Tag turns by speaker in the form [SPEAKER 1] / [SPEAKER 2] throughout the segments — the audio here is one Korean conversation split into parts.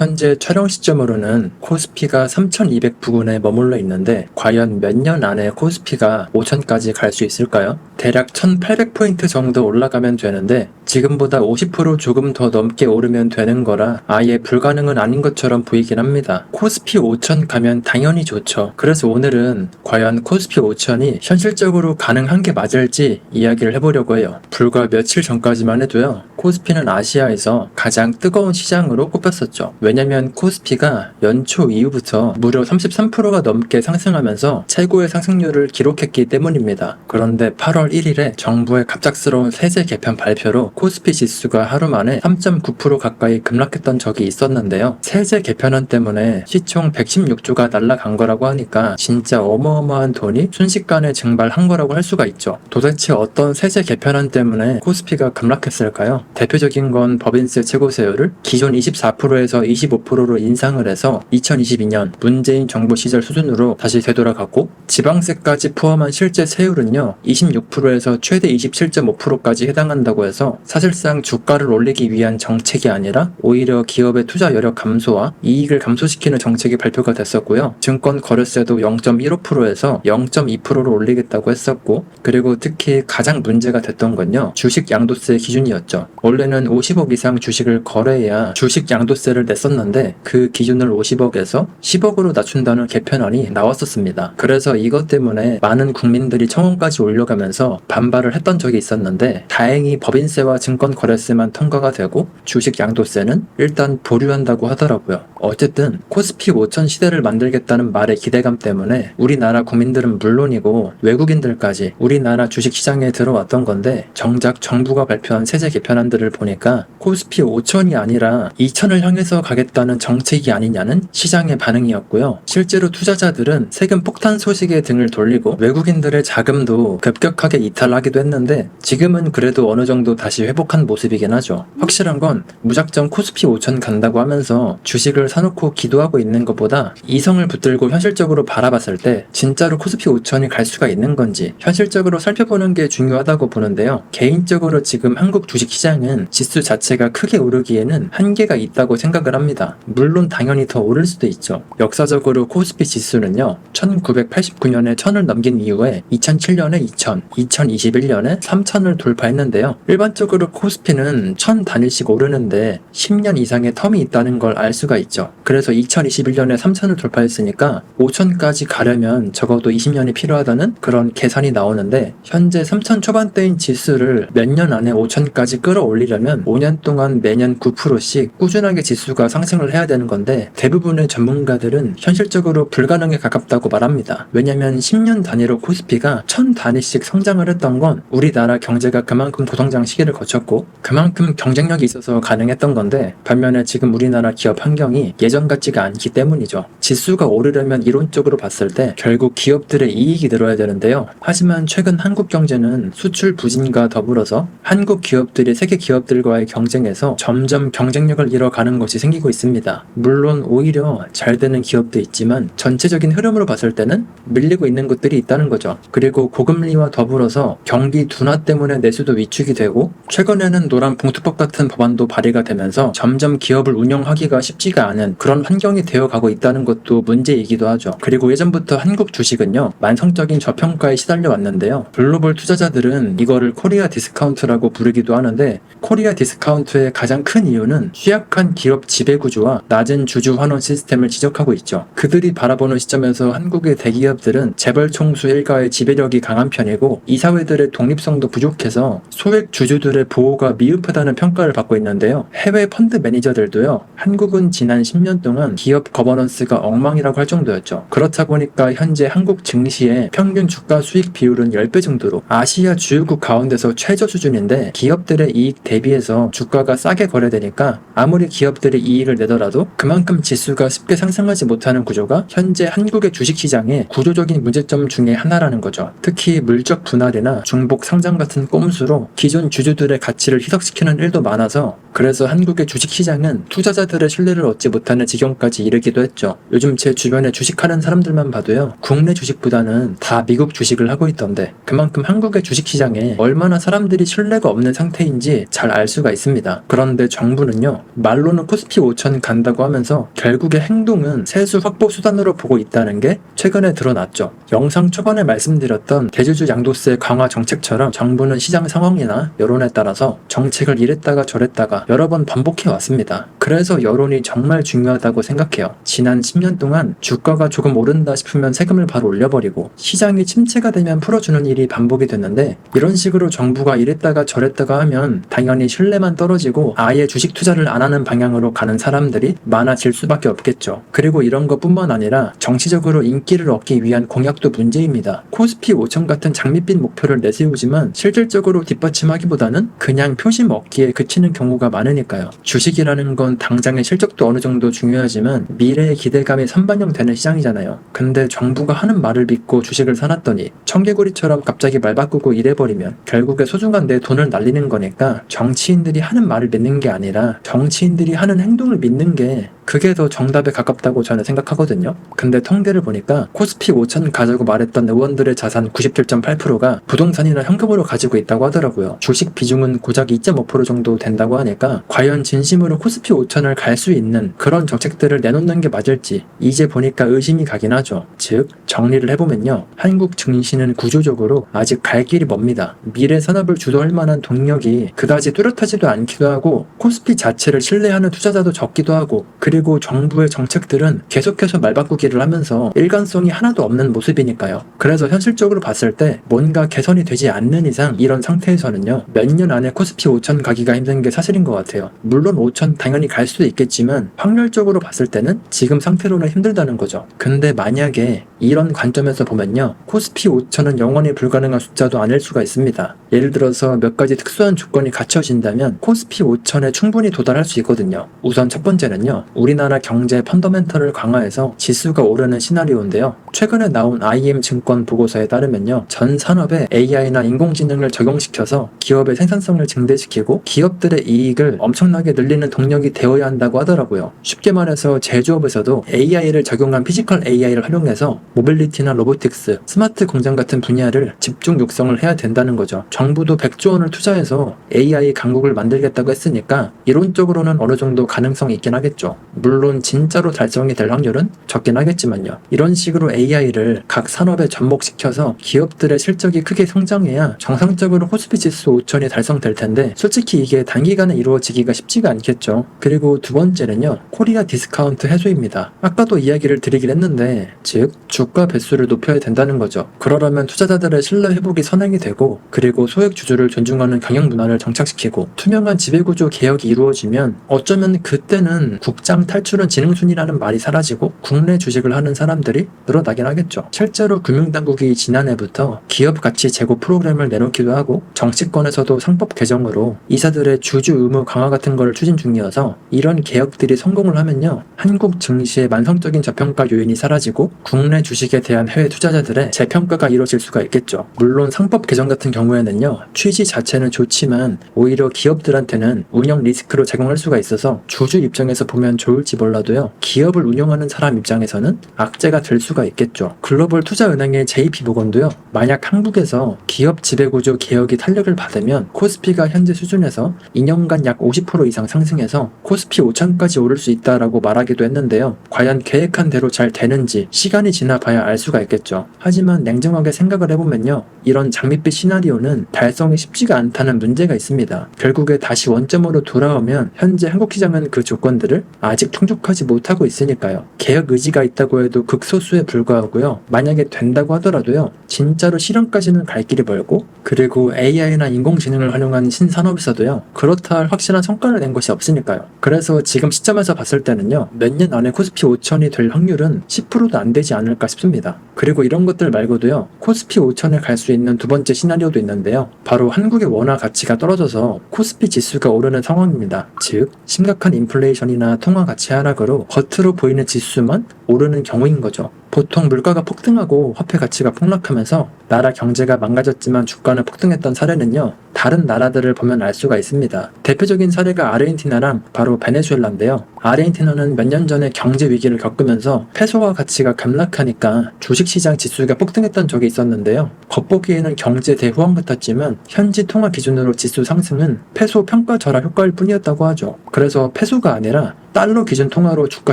[SPEAKER 1] 현재 촬영 시점으로는 코스피가 3200 부근에 머물러 있는데 과연 몇 년 안에 코스피가 5000까지 갈 수 있을까요? 대략 1800포인트 정도 올라가면 되는데 지금보다 50% 조금 더 넘게 오르면 되는 거라 아예 불가능은 아닌 것처럼 보이긴 합니다. 코스피 5000 가면 당연히 좋죠. 그래서 오늘은 과연 코스피 5000이 현실적으로 가능한 게 맞을지 이야기를 해보려고 해요. 불과 며칠 전까지만 해도요, 코스피는 아시아에서 가장 뜨거운 시장으로 꼽혔었죠. 왜냐면 코스피가 연초 이후부터 무려 33%가 넘게 상승하면서 최고의 상승률을 기록했기 때문입니다. 그런데 8월 1일에 정부의 갑작스러운 세제 개편 발표로 코스피 지수가 하루 만에 3.9% 가까이 급락했던 적이 있었는데요. 세제 개편안 때문에 시총 116조가 날아간 거라고 하니까 진짜 어마어마한 돈이 순식간에 증발한 거라고 할 수가 있죠. 도대체 어떤 세제 개편안 때문에 코스피가 급락했을까요? 대표적인 건 법인세 최고세율을 기존 24%에서 25%로 인상을 해서 2022년 문재인 정부 시절 수준으로 다시 되돌아갔고, 지방세까지 포함한 실제 세율은요 26%에서 최대 27.5%까지 해당한다고 해서 사실상 주가를 올리기 위한 정책이 아니라 오히려 기업의 투자 여력 감소와 이익을 감소시키는 정책이 발표가 됐었고요. 증권 거래세도 0.15%에서 0.2%로 올리겠다고 했었고, 그리고 특히 가장 문제가 됐던 건요, 주식 양도세 기준이었죠. 원래는 50억 이상 주식을 거래해야 주식 양도세를 냈었는데 그 기준을 50억에서 10억으로 낮춘다는 개편안이 나왔었습니다. 그래서 이것 때문에 많은 국민들이 청원까지 올려가면서 반발을 했던 적이 있었는데, 다행히 법인세와 증권 거래세만 통과가 되고 주식 양도세는 일단 보류한다고 하더라고요. 어쨌든 코스피 5000 시대를 만들겠다는 말의 기대감 때문에 우리나라 국민들은 물론이고 외국인들까지 우리나라 주식시장에 들어왔던 건데, 정작 정부가 발표한 세제 개편안들을 보니까 코스피 5000이 아니라 2000을 향해서 가겠다는 정책이 아니냐는 시장의 반응이었고요. 실제로 투자자들은 세금 폭탄 소식에 등을 돌리고 외국인들의 자금도 급격하게 이탈하기도 했는데, 지금은 그래도 어느 정도 다시 회복한 모습이긴 하죠. 확실한 건 무작정 코스피 5000 간다고 하면서 주식을 사놓고 기도하고 있는 것보다 이성을 붙들고 현실적으로 바라봤을 때 진짜로 코스피 5000이 갈 수가 있는 건지 현실적으로 살펴보는 게 중요하다고 보는데요. 개인적으로 지금 한국 주식시장은 지수 자체가 크게 오르기에는 한계가 있다고 생각을 합니다. 물론 당연히 더 오를 수도 있죠. 역사적으로 코스피 지수는요 1989년에 1000을 넘긴 이후에 2007년에 2000, 2021년에 3000을 돌파했는데요. 일반적으로 코스피는 1000 단위씩 오르는데 10년 이상의 텀이 있다는 걸 알 수가 있죠. 그래서 2021년에 3000을 돌파했으니까 5000까지 가려면 적어도 20년이 필요하다는 그런 계산이 나오는데, 현재 3000 초반대인 지수를 몇 년 안에 5000까지 끌어올리려면 5년 동안 매년 9%씩 꾸준하게 지수가 상승을 해야 되는 건데, 대부분의 전문가들은 현실적으로 불가능에 가깝다고 말합니다. 왜냐면 10년 단위로 코스피가 1000 단위씩 성장을 했던 건 우리나라 경제가 그만큼 고성장 시기를 거쳤고 그만큼 경쟁력이 있어서 가능했던 건데, 반면에 지금 우리나라 기업 환경이 예전 같지가 않기 때문이죠. 지수가 오르려면 이론적으로 봤을 때 결국 기업들의 이익이 늘어야 되는데요. 하지만 최근 한국 경제는 수출 부진과 더불어서 한국 기업들이 세계 기업들과의 경쟁에서 점점 경쟁력을 잃어가는 것이 생기고 있습니다. 물론 오히려 잘 되는 기업도 있지만 전체적인 흐름으로 봤을 때는 밀리고 있는 것들이 있다는 거죠. 그리고 고금리와 더불어서 경기 둔화 때문에 내수도 위축이 되고, 최근에는 노란 봉투법 같은 법안도 발의가 되면서 점점 기업을 운영하기가 쉽지가 않은 그런 환경이 되어가고 있다는 것도 문제이기도 하죠. 그리고 예전부터 한국 주식은요 만성적인 저평가에 시달려 왔는데요. 글로벌 투자자들은 이거를 코리아 디스카운트라고 부르기도 하는데, 코리아 디스카운트의 가장 큰 이유는 취약한 기업 지배구조와 낮은 주주 환원 시스템을 지적하고 있죠. 그들이 바라보는 시점에서 한국의 대기업들은 재벌 총수 일가의 지배력이 강한 편이고 이사회들의 독립성도 부족해서 소액 주주들의 보호가 미흡하다는 평가를 받고 있는데요. 해외 펀드 매니저들도요, 한국은 지난 10년 동안 기업 거버넌스가 엉망이라고 할 정도였죠. 그렇다 보니까 현재 한국 증시의 평균 주가 수익 비율은 10배 정도로 아시아 주요국 가운데서 최저 수준인데, 기업들의 이익 대비해서 주가가 싸게 거래되니까 아무리 기업들이 이익을 내더라도 그만큼 지수가 쉽게 상승하지 못하는 구조가 현재 한국의 주식시장의 구조적인 문제점 중에 하나라는 거죠. 특히 물적 분할이나 중복 상장 같은 꼼수로 기존 주주들의 가치를 희석시키는 일도 많아서, 그래서 한국의 주식시장은 투자자들의 신뢰를 얻지 못하는 지경까지 이르기도 했죠. 요즘 제 주변에 주식하는 사람들만 봐도요, 국내 주식보다는 다 미국 주식을 하고 있던데 그만큼 한국의 주식시장에 얼마나 사람들이 신뢰가 없는 상태인지 잘 알 수가 있습니다. 그런데 정부는요, 말로는 코스피 5천 간다고 하면서 결국의 행동은 세수 확보 수단으로 보고 있다는 게 최근에 드러났죠. 영상 초반에 말씀드렸던 대주주 양도세 강화 정책처럼 정부는 시장 상황이나 여론에 따라서 정책을 이랬다가 저랬다가 여러 번 반복해 왔습니다. 그래서 여론이 정말 중요하다고 생각해요. 지난 10년 동안 주가가 조금 오른다 싶으면 세금을 바로 올려버리고 시장이 침체가 되면 풀어주는 일이 반복이 됐는데, 이런 식으로 정부가 이랬다가 저랬다가 하면 당연히 신뢰만 떨어지고 아예 주식 투자를 안 하는 방향으로 가는 사람들이 많아질 수밖에 없겠죠. 그리고 이런 것뿐만 아니라 정치적으로 인기를 얻기 위한 공약도 문제입니다. 코스피 5천 같은 장밋빛 목표를 내세우지만 실질적으로 뒷받침하기보다는 그냥 표심 얻기에 그치는 경우가 많으니까요. 주식이라는 건 당장의 실적도 어느 정도 중요하지만 미래의 기대감이 선반영되는 시장이잖아요. 근데 정부가 하는 말을 믿고 주식을 사놨더니 청개구리처럼 갑자기 말 바꾸고 이래버리면 결국에 소중한 내 돈을 날리는 거니까, 정치인들이 하는 말을 믿는 게 아니라 정치인들이 하는 행동을 믿는 게 그게 더 정답에 가깝다고 저는 생각하거든요. 근데 통계를 보니까 코스피 5천 가자고 말했던 의원들의 자산 97.8%가 부동산이나 현금으로 가지고 있다고 하더라고요. 주식 비중은 고작 2.5% 정도 된다고 하니까 과연 진심으로 코스피 5천을 갈 수 있는 그런 정책들을 내놓는 게 맞을지 이제 보니까 의심이 가긴 하죠. 즉, 정리를 해보면요, 한국 증시는 구조적으로 아직 갈 길이 멉니다. 미래 산업을 주도할 만한 동력이 그다지 뚜렷하지도 않기도 하고, 코스피 자체를 신뢰하는 투자자도 적기도 하고, 그리고 정부의 정책들은 계속해서 말바꾸기를 하면서 일관성이 하나도 없는 모습이니까요. 그래서 현실적으로 봤을 때 뭔가 개선이 되지 않는 이상 이런 상태에서는요, 몇 년 안에 코스피 5천 가기가 힘든 게 사실인 것 같아요. 물론 5천 당연히 갈 수도 있겠지만 확률적으로 봤을 때는 지금 상태로는 힘들다는 거죠. 근데 만약에 이런 관점에서 보면요, 코스피 5천은 영원히 불가능한 숫자도 아닐 수가 있습니다. 예를 들어서 몇 가지 특수한 조건이 갖춰진다면 코스피 5천에 충분히 도달할 수 있거든요. 우선 첫 번째는요, 우리나라 경제 펀더멘털을 강화해서 지수가 오르는 시나리오인데요. 최근에 나온 IM증권 보고서에 따르면요, 전 산업에 AI나 인공지능을 적용시켜서 기업의 생산성을 증대시키고 기업들의 이익을 엄청나게 늘리는 동력이 되어야 한다고 하더라고요. 쉽게 말해서 제조업에서도 AI를 적용한 피지컬 AI를 활용해서 모빌리티나 로보틱스, 스마트 공장 같은 분야를 집중 육성을 해야 된다는 거죠. 정부도 100조 원을 투자해서 AI 강국을 만들겠다고 했으니까 이론적으로는 어느 정도 가능성이 있긴 하겠죠. 물론 진짜로 달성이 될 확률은 적긴 하겠지만요. 이런 식으로 AI를 각 산업에 접목시켜서 기업들의 실적이 크게 성장해야 정상적으로 코스피 지수 5천이 달성될 텐데, 솔직히 이게 단기간에 이루어지기가 쉽지가 않겠죠. 그리고 두 번째는요, 코리아 디스카운트 해소입니다. 아까도 이야기를 드리긴 했는데, 즉 주가 배수를 높여야 된다는 거죠. 그러려면 투자자들의 신뢰 회복이 선행이 되고, 그리고 소액 주주를 존중하는 경영 문화를 정착시키고 투명한 지배구조 개혁이 이루어지면 어쩌면 그때는 국장 탈출은 지능순이라는 말이 사라지고 국내 주식을 하는 사람들이 늘어나긴 하겠죠. 실제로 금융당국이 지난해부터 기업 가치 제고 프로그램을 내놓기도 하고, 정치권에서도 상법 개정으로 이사들의 주주 의무 강화 같은 걸 추진 중이어서 이런 개혁들이 성공을 하면요, 한국 증시의 만성적인 저평가 요인이 사라지고 국내 주식에 대한 해외 투자자들의 재평가가 이루어질 수가 있겠죠. 물론 상법 개정 같은 경우에는요, 취지 자체는 좋지만 오히려 기업들한테는 운영 리스크로 작용할 수가 있어서 주주 입장에서 보면 좋을지 몰라도요, 기업을 운영하는 사람 입장에서는 악재가 될 수가 있겠죠. 글로벌 투자은행의 JP모건도요, 만약 한국에서 기업 지배구조 개혁이 탄력을 받으면 코스피가 현재 수준에서 2년간 약 50% 이상 상승해서 코스피 5천까지 오를 수 있다라고 말하기도 했는데요. 과연 계획한 대로 잘 되는지 시간이 지나 봐야 알 수가 있겠죠. 하지만 냉정하게 생각을 해보면요, 이런 장밋빛 시나리오는 달성이 쉽지가 않다는 문제가 있습니다. 결국에 다시 원점으로 돌아오면 현재 한국 시장은 그 조건들을 아직 충족하지 못하고 있으니까요. 개혁 의지가 있다고 해도 극소수에 불과하고요. 만약에 된다고 하더라도요, 진짜로 실현까지는 갈 길이 멀고, 그리고 AI나 인공지능을 활용한 신산업에서도요, 그렇다 할 확실한 성과를 낸 것이 없으니까요. 그래서 지금 시점에서 봤을 때는요, 몇 년 안에 코스피 5천이 될 확률은 10%도 안 되지 않을까 싶습니다. 그리고 이런 것들 말고도요, 코스피 5천에 갈 수 있는 두 번째 시나리오도 있는데요. 바로 한국의 원화 가치가 떨어져서 코스피 지수가 오르는 상황입니다. 즉, 심각한 인플레이션이나 통화 가치 하락으로 겉으로 보이는 지수만 오르는 경우인 거죠. 보통 물가가 폭등하고 화폐 가치가 폭락하면서 나라 경제가 망가졌지만 주가는 폭등했던 사례는요, 다른 나라들을 보면 알 수가 있습니다. 대표적인 사례가 아르헨티나랑 바로 베네수엘라인데요. 아르헨티나는 몇 년 전에 경제 위기를 겪으면서 페소화 가치가 급락하니까 주식시장 지수가 폭등했던 적이 있었는데요. 겉보기에는 경제 대호황 같았지만 현지 통화 기준으로 지수 상승은 페소 평가 절하 효과일 뿐이었다고 하죠. 그래서 페소가 아니라 달러 기준 통화로 주가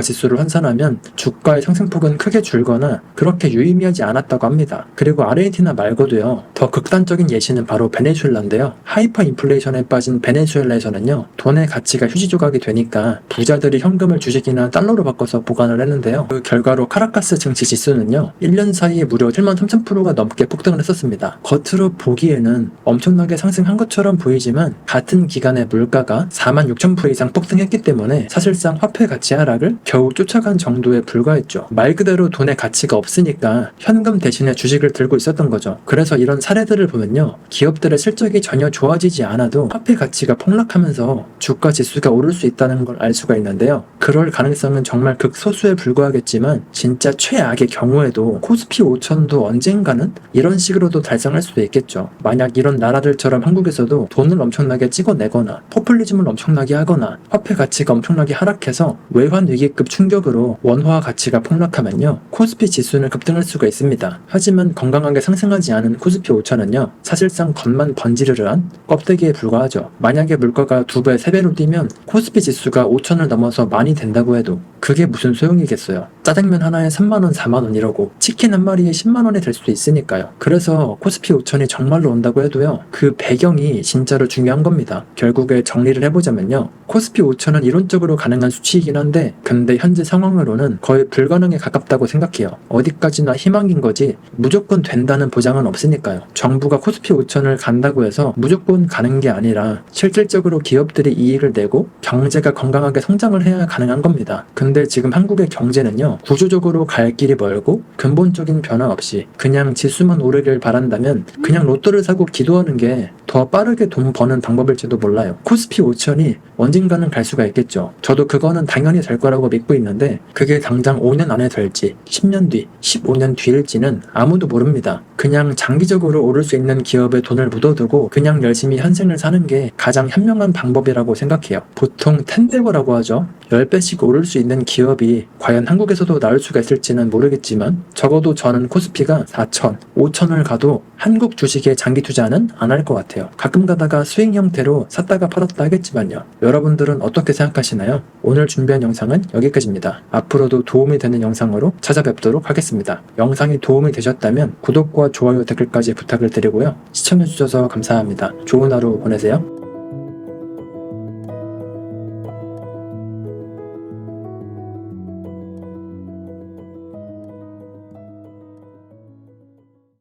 [SPEAKER 1] 지수를 환산하면 주가의 상승폭은 크게 줄거나 그렇게 유의미하지 않았다고 합니다. 그리고 아르헨티나 말고도요, 더 극단적인 예시는 바로 베네수엘라인데요. 하이퍼 인플레이션에 빠진 베네수엘라에서는요, 돈의 가치가 휴지 조각이 되니까 부자들이 현금을 주식이나 달러로 바꿔서 보관을 했는데요. 그 결과로 카라카스 증시 지수는요, 1년 사이에 무려 73,000%가 넘게 폭등을 했었습니다. 겉으로 보기에는 엄청나게 상승한 것처럼 보이지만 같은 기간에 물가가 46,000% 이상 폭등했기 때문에 사실상 화폐 가치 하락을 겨우 쫓아간 정도에 불과했죠. 말 그대로 돈의 가치가 없으니까 현금 대신에 주식을 들고 있었던 거죠. 그래서 이런 사례들을 보면요, 기업들의 실적이 전혀 좋아지지 않아도 화폐 가치가 폭락하면서 주가 지수가 오를 수 있다는 걸 알 수가 있는데요. 그럴 가능성은 정말 극소수에 불과하겠지만 진짜 최악의 경우에도 코스피 5천도 언젠가는 이런 식으로도 달성할 수도 있겠죠. 만약 이런 나라들처럼 한국에서도 돈을 엄청나게 찍어내거나 포퓰리즘을 엄청나게 하거나 화폐 가치가 엄청나게 하락해서 외환 위기급 충격으로 원화 가치가 폭락하면요, 코스피 지수는 급등할 수가 있습니다. 하지만 건강하게 상승하지 않은 코스피 5천은요, 사실상 겉만 번지르르한 껍데기에 불과하죠. 만약에 물가가 2배, 3배로 뛰면 코스피 지수가 5천을 넘어서 많이 된다고 해도 그게 무슨 소용이겠어요. 짜장면 하나에 3만원, 4만원 이러고 치킨 한 마리에 10만원이 될 수도 있으니까요. 그래서 코스피 5천이 정말로 온다고 해도요, 그 배경이 진짜로 중요한 겁니다. 결국에 정리를 해보자면요, 코스피 5천은 이론적으로 가능한 수치이긴 한데 근데 현재 상황으로는 거의 불가능에 가깝다고 생각해요. 어디까지나 희망인 거지 무조건 된다는 보장은 없으니까요. 정부가 코스피 5천을 간다고 해서 무조건 가는 게 아니라 실질적으로 기업들이 이익을 내고 경제가 건강하게 성장을 해야 가능한 겁니다. 근데 지금 한국의 경제는요, 구조적으로 갈 길이 멀고 근본적인 변화 없이 그냥 지수만 오르길 바란다면 그냥 로또를 사고 기도하는 게 더 빠르게 돈 버는 방법일지도 몰라요. 코스피 5천이 언젠가는 갈 수가 있겠죠. 저도 그거는 당연히 될 거라고 믿고 있는데 그게 당장 5년 안에 될지 10년 뒤, 15년 뒤일지는 아무도 모릅니다. 그냥 장기적으로 오를 수 있는 기업에 돈을 묻어두고 그냥 열심히 현생을 사는 게 가장 현명한 방법이라고 생각해요. 보통 10배고라고 하죠. 10배씩 오를 수 있는 기업이 과연 한국에서도 나올 수가 있을지는 모르겠지만 적어도 저는 코스피가 4천, 5천을 가도 한국 주식에 장기 투자는 안 할 것 같아요. 가끔 가다가 스윙 형태로 샀다가 팔았다 하겠지만요. 여러분들은 어떻게 생각하시나요? 오늘 준비한 영상은 여기까지입니다. 앞으로도 도움이 되는 영상으로 찾아뵙도록 하겠습니다. 영상이 도움이 되셨다면 구독과 좋아요, 댓글까지 부탁을 드리고요. 시청해주셔서 감사합니다. 좋은 하루 보내세요.